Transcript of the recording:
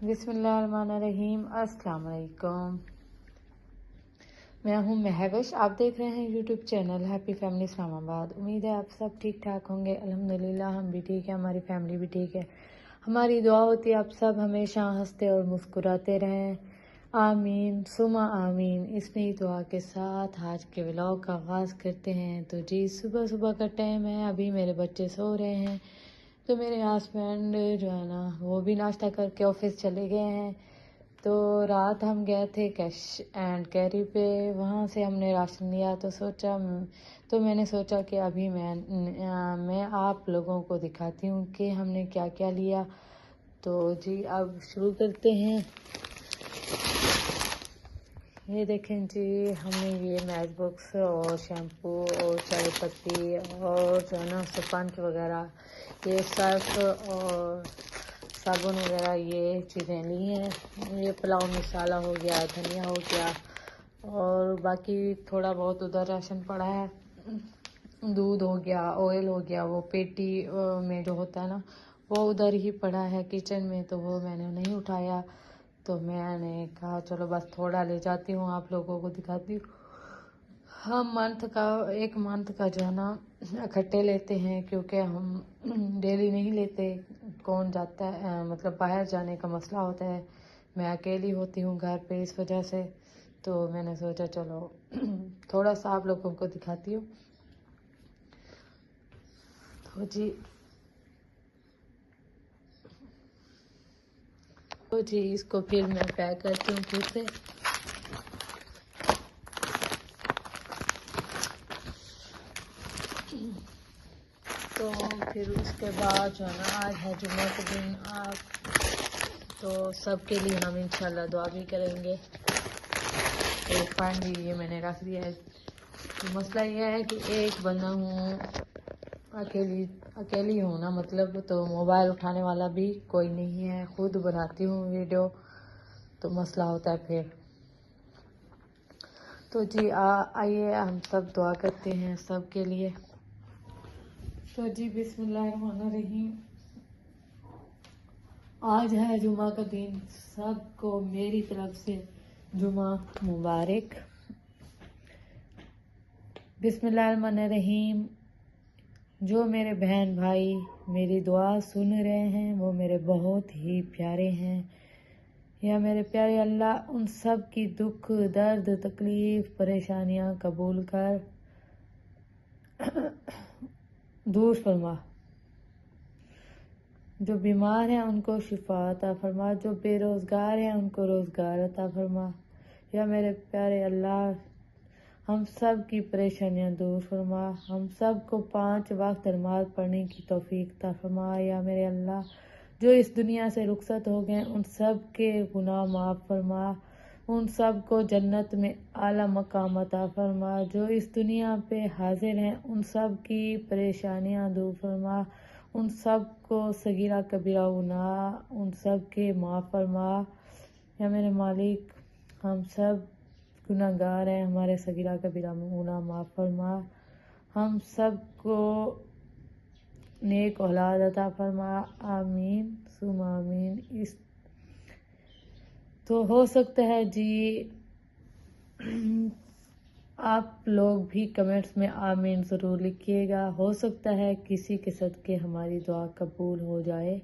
बिस्मिल्लाहिर्रहमानिर्रहीम। अस्सलाम वालेकुम। मैं हूं महविश। आप देख रहे हैं YouTube channel happy family Islamabad. उम्मीद है आप सब ठीक ठाक होंगे। अल्हम्दुलिल्लाह हम भी ठीक है, हमारी फैमिली भी ठीक है। हमारी दुआ होती है आप सब हमेशा हंसते और मुस्कुराते रहें। आमीन सुमा आमीन। इस नई दुआ के साथ आज के व्लॉग का आगाज़ करते हैं। तो जी सुबह सुबह का टाइम है, अभी मेरे बच्चे सो रहे हैं, तो मेरे हस्बैंड जो है ना वो भी नाश्ता करके ऑफिस चले गए हैं। तो रात हम गए थे कैश एंड कैरी पे, वहाँ से हमने राशन लिया। तो मैंने सोचा कि अभी मैं आप लोगों को दिखाती हूँ कि हमने क्या क्या लिया। तो जी अब शुरू करते हैं। ये देखें जी, हमने ये मैच बॉक्स और शैम्पू और चाय पत्ती और जो है ना स्पंज वगैरह, ये सर्फ और साबुन वगैरह ये चीज़ें ली हैं। ये पुलाव मसाला हो गया, धनिया हो गया और बाकी थोड़ा बहुत उधर राशन पड़ा है। दूध हो गया, ऑयल हो गया, वो पेटी में जो होता है ना वो उधर ही पड़ा है किचन में, तो वो मैंने नहीं उठाया। तो मैंने कहा चलो बस थोड़ा ले जाती हूँ, आप लोगों को दिखाती हूँ। हम एक मंथ का जो है ना इकट्ठे लेते हैं, क्योंकि हम डेली नहीं लेते। कौन जाता है, मतलब बाहर जाने का मसला होता है। मैं अकेली होती हूँ घर पे, इस वजह से तो मैंने सोचा चलो थोड़ा सा आप लोगों को दिखाती हूँ। तो जी इसको फिर मैं पैक करती हूँ फिर से। तो फिर उसके बाद जो है ना आज है जुम्मे के दिन, आप तो सबके लिए हम इंशाल्लाह दुआ भी करेंगे। तो फाइनली ये मैंने रख दिया है। तो मसला ये है कि एक बंदा हूँ, अकेली हूँ ना, मतलब तो मोबाइल उठाने वाला भी कोई नहीं है, खुद बनाती हूँ वीडियो, तो मसला होता है फिर। तो जी आइए हम सब दुआ करते हैं सब के लिए। तो जी बिस्मिल्लाहिर्रहमानिर्रहीम। आज है जुमा का दिन, सबको मेरी तरफ से जुमा मुबारक। बिस्मिल्लाहिर्रहमानिर्रहीम। जो मेरे बहन भाई मेरी दुआ सुन रहे हैं वो मेरे बहुत ही प्यारे हैं। या मेरे प्यारे अल्लाह उन सब की दुख दर्द तकलीफ परेशानियां कबूल कर दूर फरमा। जो बीमार हैं उनको शिफा अता फरमा, जो बेरोज़गार हैं उनको रोज़गार अता फरमा। या मेरे प्यारे अल्लाह हम सब की परेशानियां दूर फरमा, हम सब को 5 वक्त नमाज पढ़ने की तौफीक अता फरमा। या मेरे अल्लाह जो इस दुनिया से रुखसत हो गए उन सब के गुनाह माफ़ फरमा, उन सब को जन्नत में आला मकाम अता फरमा। जो इस दुनिया पे हाजिर हैं उन सब की परेशानियां दूर फरमा, उन सब को सगीरा कबीरा गुनाह उन सब के माफ़ फरमा। या मेरे मालिक हम सब गुनाहगार हैं, हमारे सगीरा कबीरा गुनाह माफ़ फरमा। हम सब को नेक औलाद अता फरमा। आमीन सुमा आमीन। इस तो हो सकता है जी आप लोग भी कमेंट्स में आमीन ज़रूर लिखिएगा। हो सकता है किसी के सदके हमारी दुआ कबूल हो जाए।